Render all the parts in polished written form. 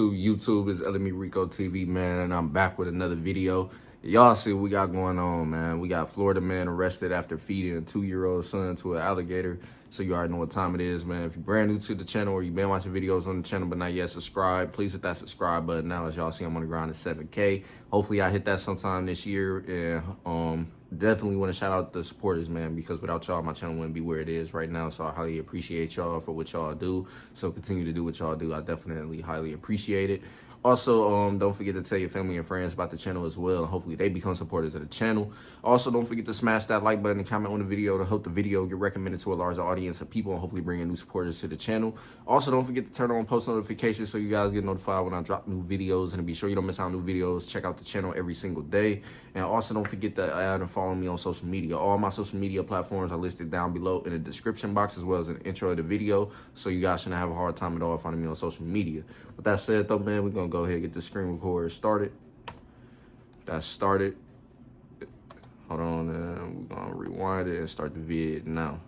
YouTube is LMERicoTv, man, and I'm back with another video. Y'all see what we got going on, man. We got Florida man arrested after feeding a 2-year-old son to an alligator. So you already know what time it is, man. If you're brand new to the channel or you've been watching videos on the channel but not yet subscribed, please hit that subscribe button now. As y'all see, I'm on the grind to 7K. Hopefully I hit that sometime this year. And definitely want to shout out the supporters, man, because without y'all, my channel wouldn't be where it is right now. So I highly appreciate y'all for what y'all do. So continue to do what y'all do. I definitely highly appreciate it. Also, don't forget to tell your family and friends about the channel as well. Hopefully they become supporters of the channel. Also, don't forget to smash that like button and comment on the video to help the video get recommended to a larger audience of people and hopefully bring in new supporters to the channel. Also, don't forget to turn on post notifications so you guys get notified when I drop new videos. And be sure you don't miss out on new videos. Check out the channel every single day. And also, don't forget to add and follow me on social media. All my social media platforms are listed down below in the description box as well as in the intro of the video. So you guys shouldn't have a hard time at all finding me on social media. With that said, though, man, we're going to go ahead and get the screen recorder started. That's started. Hold on, we're going to rewind it and start the vid now.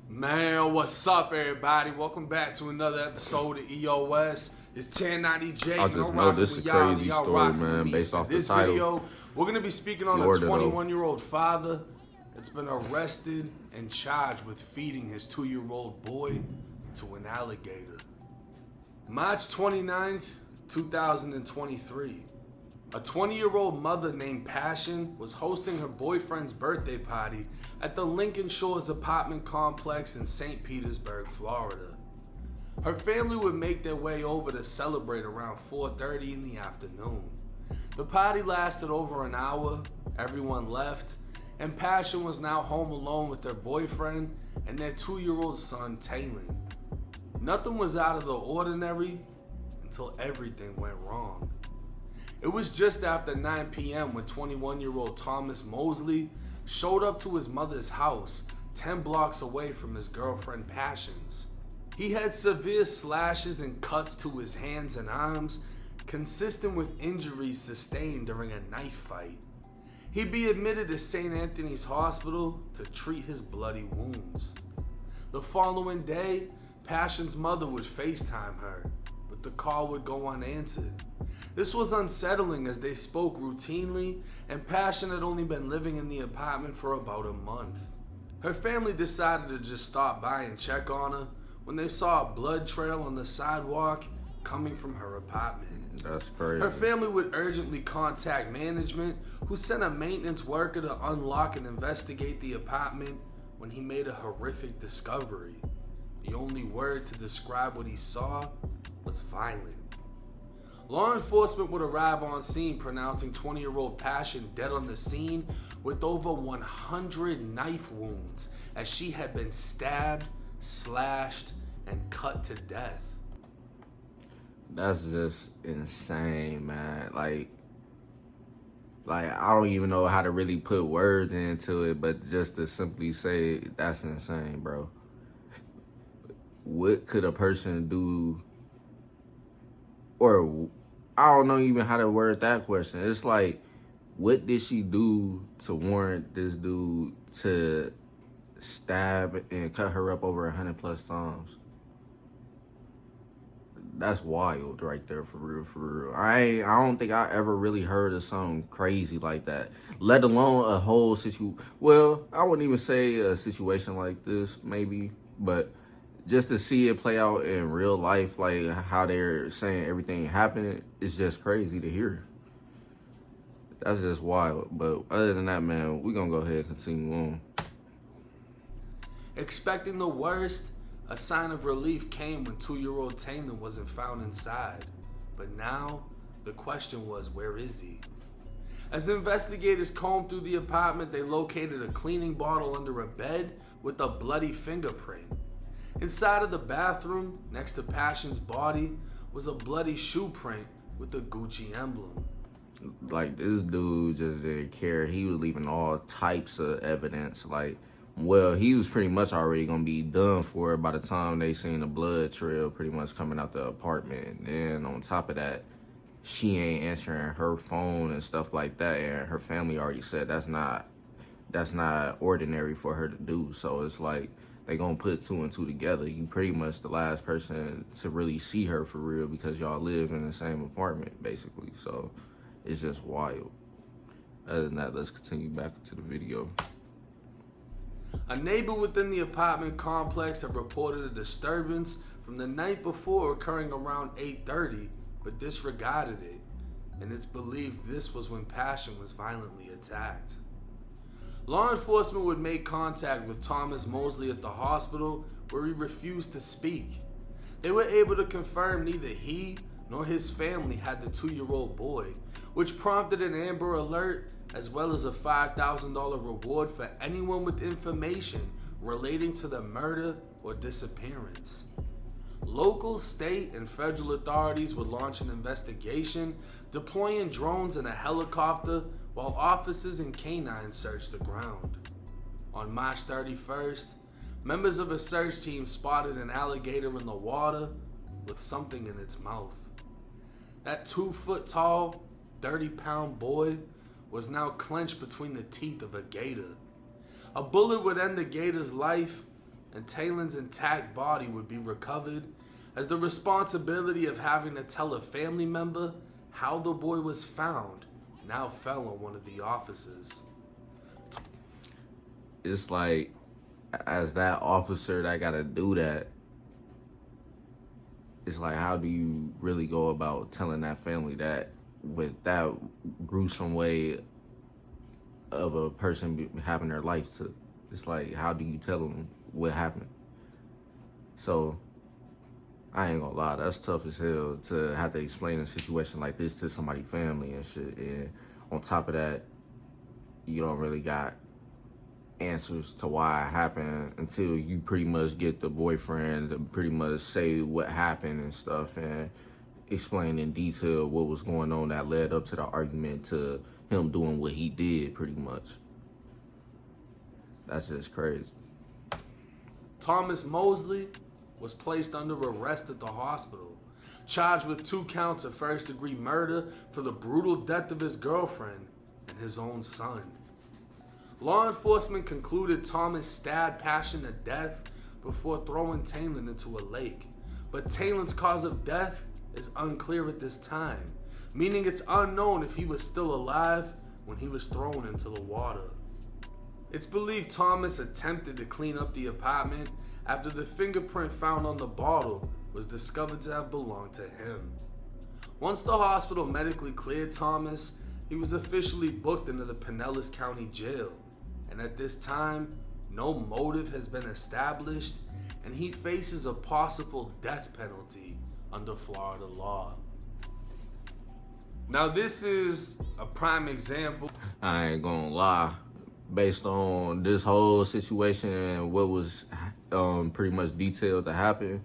Man, what's up, everybody? Welcome back to another episode of EOS. It's 1090J. I just know this is a crazy story, man, based off the title. Video, we're going to be speaking on a 21-year-old father that's been arrested and charged with feeding his 2-year-old boy to an alligator. March 29th, 2023. A 20-year-old mother named Passion was hosting her boyfriend's birthday party at the Lincoln Shores apartment complex in St. Petersburg, Florida. Her family would make their way over to celebrate around 4:30 in the afternoon. The party lasted over an hour, everyone left, and Passion was now home alone with her boyfriend and their 2-year-old son, Taylor. Nothing was out of the ordinary until everything went wrong. It was just after 9 p.m. when 21-year-old Thomas Mosley showed up to his mother's house 10 blocks away from his girlfriend Passion's. He had severe slashes and cuts to his hands and arms, consistent with injuries sustained during a knife fight. He'd be admitted to St. Anthony's Hospital to treat his bloody wounds. The following day, Passion's mother would FaceTime her, but the call would go unanswered. This was unsettling as they spoke routinely, and Passion had only been living in the apartment for about a month. Her family decided to just stop by and check on her when they saw a blood trail on the sidewalk coming from her apartment. That's crazy. Her family would urgently contact management, who sent a maintenance worker to unlock and investigate the apartment when he made a horrific discovery. The only word to describe what he saw was violent. Law enforcement would arrive on scene, pronouncing 20-year-old Passion dead on the scene with over 100 knife wounds as she had been stabbed, slashed, and cut to death. That's just insane, man. Like I don't even know how to really put words into it, but just to simply say that's insane, bro. What could a person do, or I don't know even how to word that question. It's like, what did she do to warrant this dude to stab and cut her up over 100+ times? That's wild right there, for real, for real. I don't think I ever really heard of something crazy like that, let alone a whole well, I wouldn't even say a situation like this, maybe, but just to see it play out in real life, like how they're saying everything happened, it's just crazy to hear. That's just wild. But other than that, man, we're going to go ahead and continue on. Expecting the worst, a sign of relief came when 2-year-old Taylor wasn't found inside. But now, the question was, where is he? As investigators combed through the apartment, they located a cleaning bottle under a bed with a bloody fingerprint. Inside of the bathroom, next to Passion's body, was a bloody shoe print with a Gucci emblem. Like, this dude just didn't care. He was leaving all types of evidence. Like, well, he was pretty much already going to be done for by the time they seen the blood trail pretty much coming out the apartment. And then on top of that, she ain't answering her phone and stuff like that. And her family already said that's not ordinary for her to do. So it's like, they gonna put two and two together. You pretty much the last person to really see her for real because y'all live in the same apartment, basically. So it's just wild. Other than that, let's continue back to the video. A neighbor within the apartment complex had reported a disturbance from the night before occurring around 8:30, but disregarded it, and it's believed this was when Passion was violently attacked. Law enforcement would make contact with Thomas Mosley at the hospital, where he refused to speak. They were able to confirm neither he nor his family had the 2-year-old boy, which prompted an Amber Alert as well as a $5,000 reward for anyone with information relating to the murder or disappearance. Local, state, and federal authorities would launch an investigation, deploying drones and a helicopter while officers and canines searched the ground. On March 31st, members of a search team spotted an alligator in the water with something in its mouth. That 2-foot-tall, 30-pound boy was now clenched between the teeth of a gator. A bullet would end the gator's life, and Taylor's intact body would be recovered, as the responsibility of having to tell a family member how the boy was found now fell on one of the officers. It's like, as that officer that gotta do that, it's like, how do you really go about telling that family that with that gruesome way of a person having their life to? It's like, how do you tell them what happened? So I ain't gonna lie, that's tough as hell to have to explain a situation like this to somebody's family and shit. And on top of that, you don't really got answers to why it happened until you pretty much get the boyfriend to pretty much say what happened and stuff and explain in detail what was going on that led up to the argument to him doing what he did, pretty much. That's just crazy. Thomas Mosley was placed under arrest at the hospital, charged with 2 counts of first-degree murder for the brutal death of his girlfriend and his own son. Law enforcement concluded Thomas stabbed Passion to death before throwing Taylor into a lake, but Taylor's cause of death is unclear at this time, meaning it's unknown if he was still alive when he was thrown into the water. It's believed Thomas attempted to clean up the apartment after the fingerprint found on the bottle was discovered to have belonged to him. Once the hospital medically cleared Thomas, he was officially booked into the Pinellas County Jail, and at this time, no motive has been established, and he faces a possible death penalty under Florida law. Now, this is a prime example. I ain't gonna lie. Based on this whole situation and what was pretty much detailed to happen,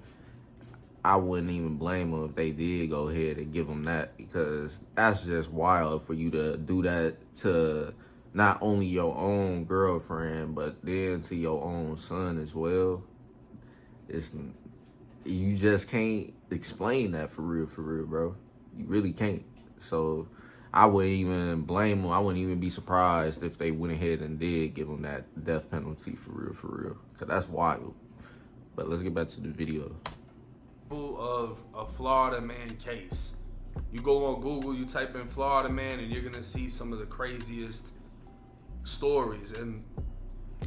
I wouldn't even blame them if they did go ahead and give them that, because that's just wild for you to do that to not only your own girlfriend, but then to your own son as well. You just can't explain that for real, bro. You really can't. So I wouldn't even blame them. I wouldn't even be surprised if they went ahead and did give them that death penalty for real. Because that's wild. But let's get back to the video. Of a Florida man case. You go on Google, you type in Florida man, and you're going to see some of the craziest stories. And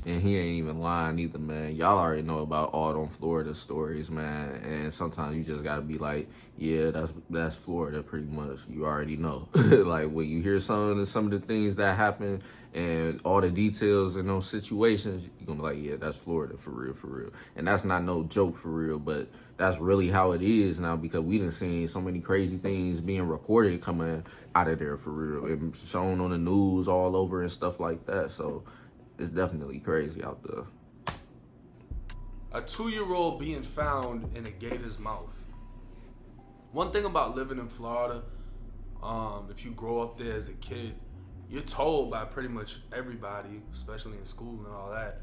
he ain't even lying either, man. Y'all already know about all them Florida stories, man. And sometimes you just gotta be like, yeah, that's Florida pretty much. You already know. Like when you hear some of the things that happen and all the details in those situations, you're gonna be like, yeah, that's Florida for real. And that's not no joke for real, but that's really how it is now, because we done seen so many crazy things being recorded coming out of there for real and shown on the news all over and stuff like that. So it's definitely crazy out there. A 2-year-old being found in a gator's mouth. One thing about living in Florida, if you grow up there as a kid, you're told by pretty much everybody, especially in school and all that,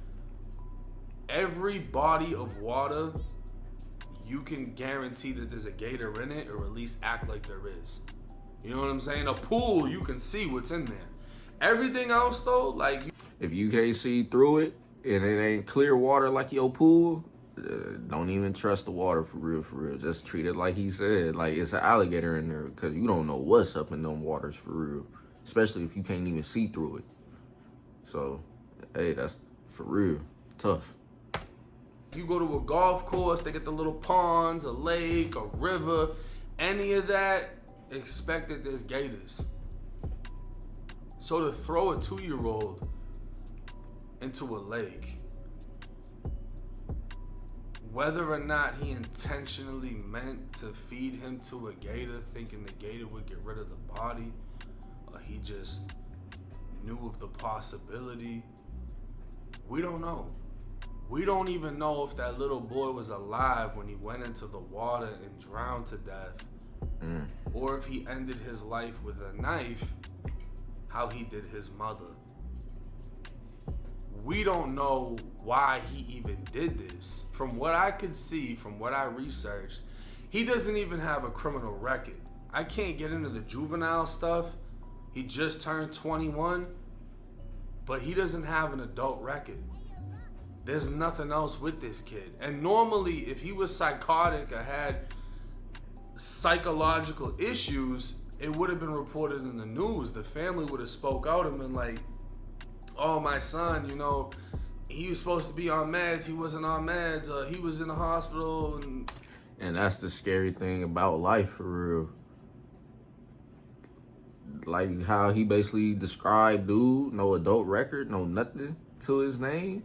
every body of water, you can guarantee that there's a gator in it, or at least act like there is. You know what I'm saying? A pool, you can see what's in there. Everything else though, like, if you can't see through it, and it ain't clear water like your pool, don't even trust the water for real, for real. Just treat it like he said, like it's an alligator in there, because you don't know what's up in them waters for real, especially if you can't even see through it. So, hey, that's for real tough. You go to a golf course, they get the little ponds, a lake, a river, any of that, expect that there's gators. So to throw a 2-year-old into a lake, whether or not he intentionally meant to feed him to a gator, thinking the gator would get rid of the body, or he just knew of the possibility, we don't know. We don't even know if that little boy was alive when he went into the water and drowned to death, or if he ended his life with a knife, how he did his mother. We don't know why he even did this. From what I could see, from what I researched, he doesn't even have a criminal record. I can't get into the juvenile stuff. He just turned 21, but he doesn't have an adult record. There's nothing else with this kid. And normally, if he was psychotic or had psychological issues, it would have been reported in the news. The family would have spoke out and been like, oh, my son, you know, he was supposed to be on meds. He wasn't on meds. He was in the hospital. And that's the scary thing about life, for real. Like how he basically described dude, no adult record, no nothing to his name.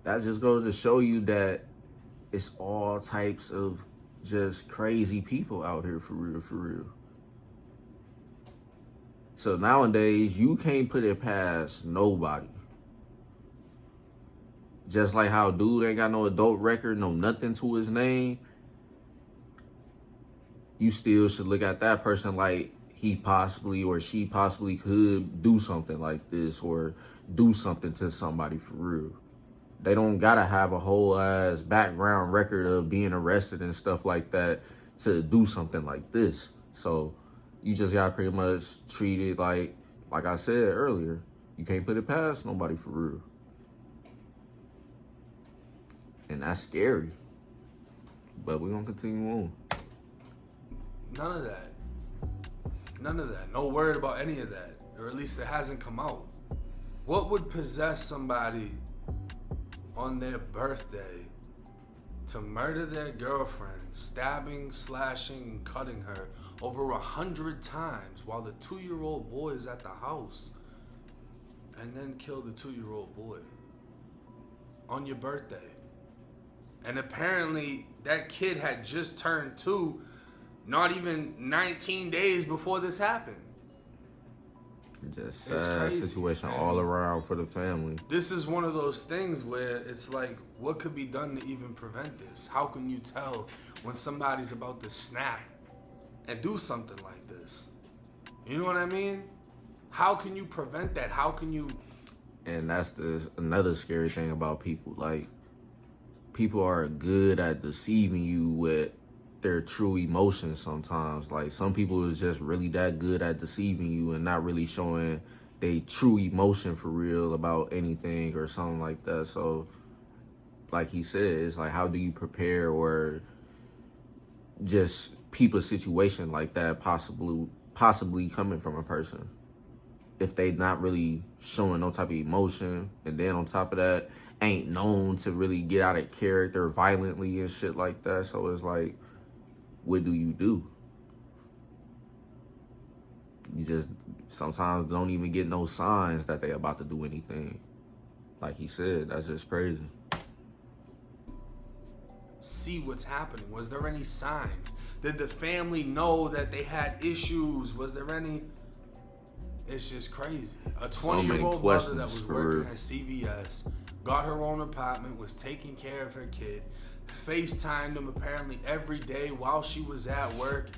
That just goes to show you that it's all types of just crazy people out here, for real, for real. So nowadays, you can't put it past nobody. Just like how dude ain't got no adult record, no nothing to his name, you still should look at that person like he possibly or she possibly could do something like this or do something to somebody for real. They don't gotta have a whole ass background record of being arrested and stuff like that to do something like this. So you just gotta pretty much treat it like I said earlier, you can't put it past nobody for real. And that's scary. But we're gonna continue on. None of that. None of that. No word about any of that. Or at least it hasn't come out. What would possess somebody on their birthday to murder their girlfriend, stabbing, slashing, and cutting her over 100 times while the 2-year-old boy is at the house, and then kill the 2-year-old boy on your birthday? And apparently that kid had just turned 2, not even 19 days before this happened. Just sad situation all around for the family. This is one of those things where it's like, what could be done to even prevent this? How can you tell when somebody's about to snap and do something like this? You know what I mean? How can you prevent that? How can you... And that's another scary thing about people. Like, people are good at deceiving you with their true emotions sometimes. Like, some people is just really that good at deceiving you and not really showing they true emotion for real about anything or something like that. So like he said, it's like, how do you prepare or just peep a situation like that possibly coming from a person if they not really showing no type of emotion, and then on top of that ain't known to really get out of character violently and shit like that. So it's like, what do? You just sometimes don't even get no signs that they about to do anything. Like he said, that's just crazy. See what's happening. Was there any signs? Did the family know that they had issues? Was there any... It's just crazy. A 20-year-old mother that was working at CVS, got her own apartment, was taking care of her kid, FaceTimed him apparently every day while she was at work.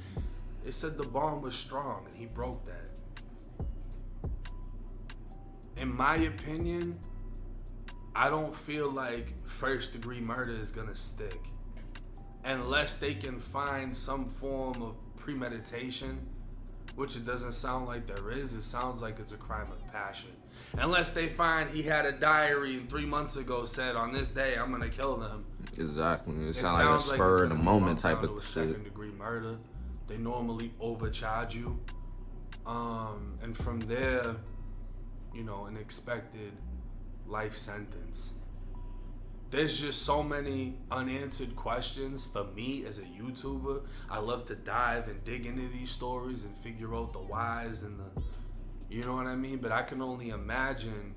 It said the bond was strong, and he broke that. In my opinion, I don't feel like first-degree murder is gonna stick unless they can find some form of premeditation, which it doesn't sound like there is. It sounds like it's a crime of passion. Unless they find he had a diary and 3 months ago said, on this day, I'm going to kill them. Exactly. It sounds like a spur of the moment type of shit. Second-degree murder. They normally overcharge you. And from there, you know, an expected life sentence. There's just so many unanswered questions for me as a YouTuber. I love to dive and dig into these stories and figure out the whys and the, you know what I mean? But I can only imagine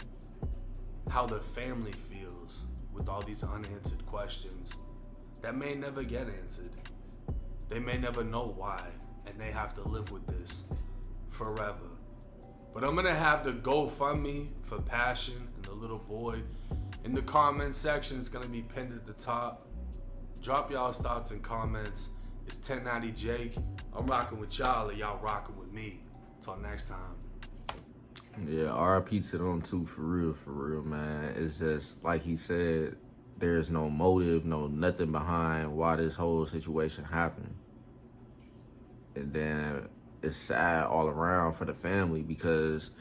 how the family feels with all these unanswered questions that may never get answered. They may never know why, and they have to live with this forever. But I'm gonna have the GoFundMe for Passion and the little boy in the comment section. It's gonna be pinned at the top. Drop y'all's thoughts and comments. It's 1090 Jake. I'm rocking with y'all, and y'all rocking with me. Till next time. Yeah, RIP to them too, for real, man. It's just like he said, there's no motive, no nothing behind why this whole situation happened. And then it's sad all around for the family because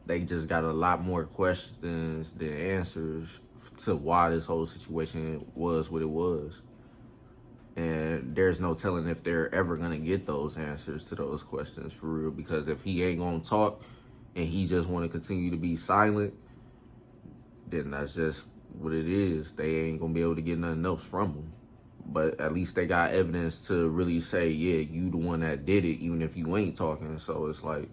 they just got a lot more questions than answers to why this whole situation was what it was. And there's no telling if they're ever gonna get those answers to those questions for real, because if he ain't gonna talk and he just wanna continue to be silent, then that's just what it is. They ain't gonna be able to get nothing else from him. But at least they got evidence to really say, yeah, you the one that did it, even if you ain't talking. So it's like,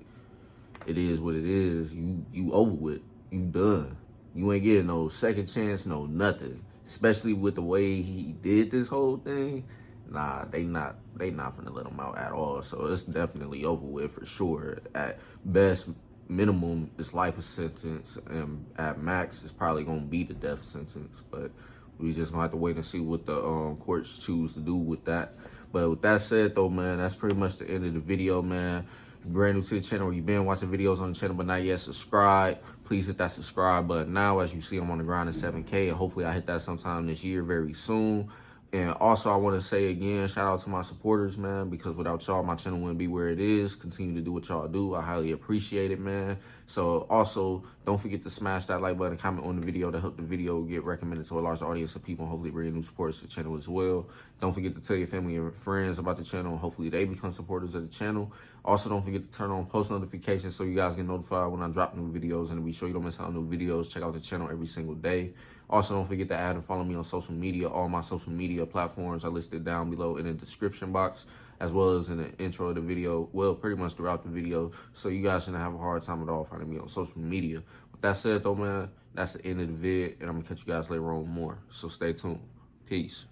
it is what it is. You over with. You done. You ain't getting no second chance, no nothing. Especially with the way he did this whole thing. Nah, they not finna let him out at all. So it's definitely over with for sure. At best, minimum, it's life sentence. And at max, it's probably gonna be the death sentence. But we just gonna have to wait and see what the courts choose to do with that. But with that said, though, man, that's pretty much the end of the video, man. If you're brand new to the channel or you've been watching videos on the channel but not yet subscribed, please hit that subscribe button now. As you see, I'm on the grind to 7K, and hopefully I hit that sometime this year very soon. And also, I want to say again, shout out to my supporters, man, because without y'all, my channel wouldn't be where it is. Continue to do what y'all do. I highly appreciate it, man. So also, don't forget to smash that like button, comment on the video to help the video get recommended to a larger audience of people, and hopefully bring new supporters to the channel as well. Don't forget to tell your family and friends about the channel, and hopefully they become supporters of the channel. Also, don't forget to turn on post notifications so you guys get notified when I drop new videos, and to be sure you don't miss out on new videos. Check out the channel every single day. Also, don't forget to add and follow me on social media. All my social media platforms are listed down below in the description box, as well as in the intro of the video. Well, pretty much throughout the video, so you guys shouldn't have a hard time at all finding me on social media. With that said, though, man, that's the end of the vid, and I'm gonna catch you guys later on more. So stay tuned. Peace.